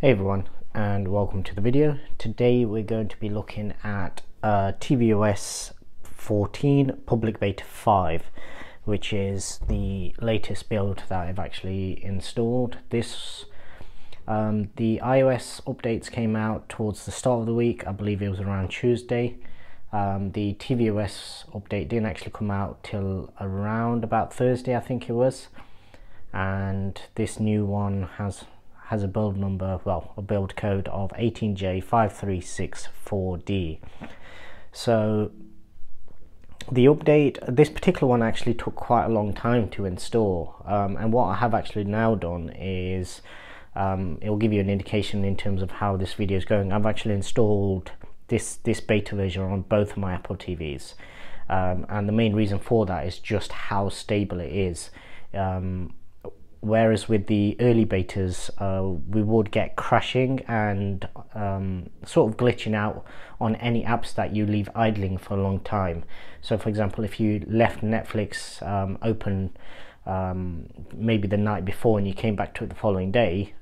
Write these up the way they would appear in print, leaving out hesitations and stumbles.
Hey everyone, and welcome to the video. Today we're going to be looking at TvOS 14 Public Beta 5, which is the latest build that I've actually installed. The iOS updates came out towards the start of the week. I believe it was around Tuesday. The TvOS update didn't actually come out till around about Thursday, I think it was. And this new one has a build number, well, a build code of 18J5364D. So the update, this particular one actually took quite a long time to install, and what I have actually now done is it will give you an indication in terms of how this video is going. I've actually installed this beta version on both of my Apple TVs, and the main reason for that is just how stable it is. Whereas with the early betas, we would get crashing and sort of glitching out on any apps that you leave idling for a long time. So for example, if you left Netflix open maybe the night before and you came back to it the following day,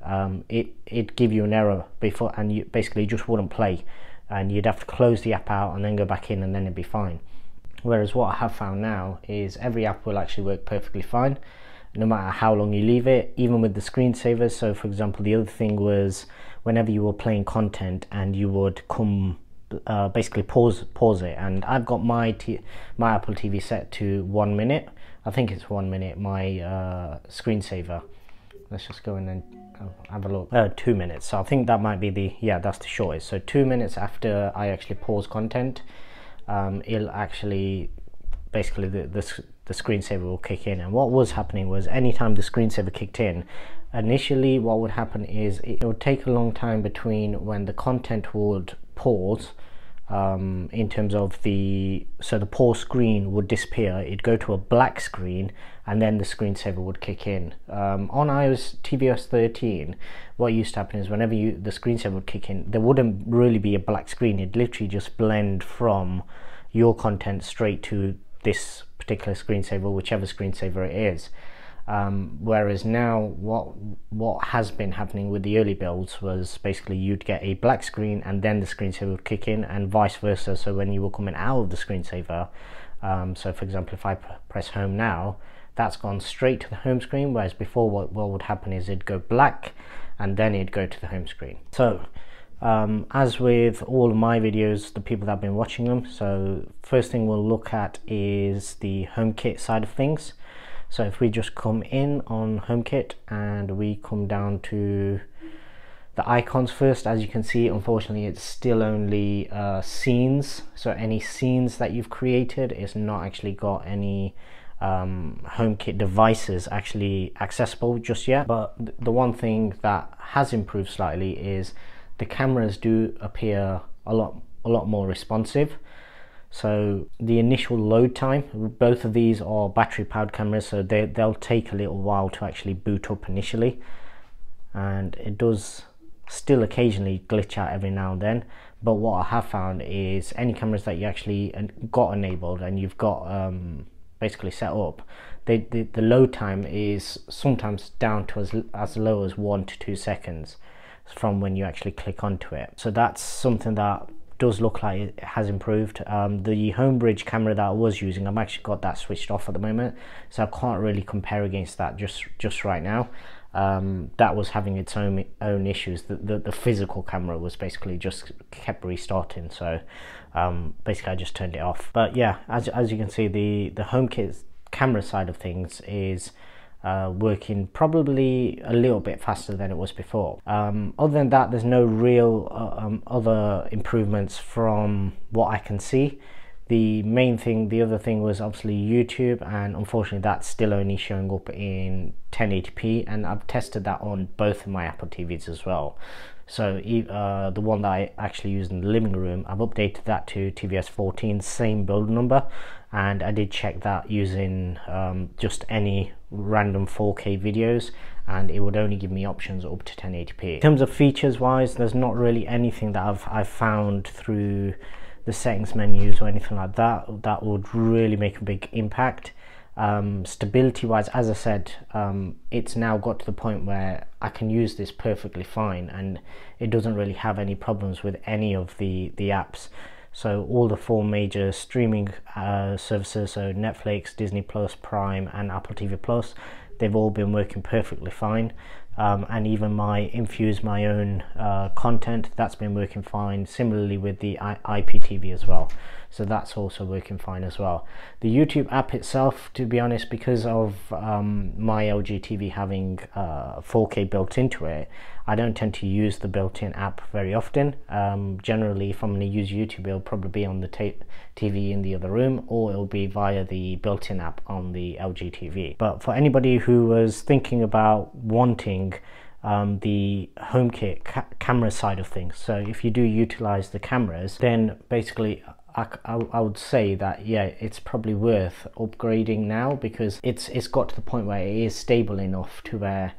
it'd give you an error before, and you basically just wouldn't play, and you'd have to close the app out and then go back in, and then it'd be fine. Whereas what I have found now is every app will actually work perfectly fine, no matter how long you leave it, even with the screensavers. So for example, the other thing was whenever you were playing content and you would come basically pause it, and I've got my Apple TV set to 1 minute. I think it's 1 minute, my screensaver. Let's just go in and have a look. 2 minutes. So I think that might be that's the shortest. So 2 minutes after I actually pause content, it'll actually basically the screensaver will kick in. And what was happening was anytime the screensaver kicked in, initially what would happen is it would take a long time between when the content would pause, in terms of the pause screen would disappear, it'd go to a black screen, and then the screensaver would kick in. On iOS tvOS 13, what used to happen is whenever the screensaver would kick in, there wouldn't really be a black screen. It'd literally just blend from your content straight to this particular screensaver, whichever screensaver it is. Whereas now what has been happening with the early builds was basically you'd get a black screen and then the screensaver would kick in, and vice versa. So when you were coming out of the screensaver, so for example, if I press home now, that's gone straight to the home screen, whereas before what would happen is it'd go black and then it'd go to the home screen. So as with all of my videos, the people that have been watching them, so first thing we'll look at is the HomeKit side of things. So if we just come in on HomeKit and we come down to the icons first, as you can see, unfortunately it's still only scenes. So any scenes that you've created, it's not actually got any HomeKit devices actually accessible just yet. But the one thing that has improved slightly is the cameras do appear a lot more responsive. So the initial load time, both of these are battery powered cameras, so they'll take a little while to actually boot up initially, and it does still occasionally glitch out every now and then. But what I have found is any cameras that you actually got enabled and you've got basically set up, the load time is sometimes down to as low as 1 to 2 seconds from when you actually click onto it. So that's something that does look like it has improved. The Homebridge camera that I was using, I've actually got that switched off at the moment, so I can't really compare against that just right now. That was having its own issues. The physical camera was basically just kept restarting, so basically I just turned it off. But yeah, as you can see, the HomeKit camera side of things is working probably a little bit faster than it was before. Other than that, there's no real other improvements from what I can see. The other thing was obviously YouTube, and unfortunately that's still only showing up in 1080p, and I've tested that on both of my Apple TVs as well. So the one that I actually used in the living room, I've updated that to tvOS 14, same build number, and I did check that using just any random 4K videos, and it would only give me options up to 1080p. In terms of features wise, there's not really anything that I've found through the settings menus or anything like that would really make a big impact. Stability wise, as I said, it's now got to the point where I can use this perfectly fine, and it doesn't really have any problems with any of the apps. So all the 4 major streaming services, so Netflix, Disney Plus, Prime and Apple TV Plus, they've all been working perfectly fine. And even my Infuse my own content, that's been working fine, similarly with the IPTV as well, so that's also working fine as well. The YouTube app itself, to be honest, because of my LG TV having 4K built into it, I don't tend to use the built-in app very often. Generally, if I'm going to use YouTube, it'll probably be on the TV in the other room, or it'll be via the built-in app on the LG TV. But for anybody who was thinking about wanting the HomeKit camera side of things, so if you do utilize the cameras, then basically I would say that, yeah, it's probably worth upgrading now, because it's got to the point where it is stable enough to where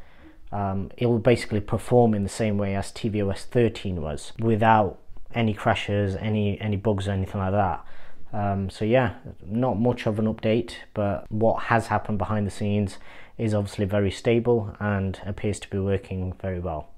it will basically perform in the same way as TvOS 13 was, without any crashes, any bugs or anything like that. So yeah, not much of an update, but what has happened behind the scenes is obviously very stable and appears to be working very well.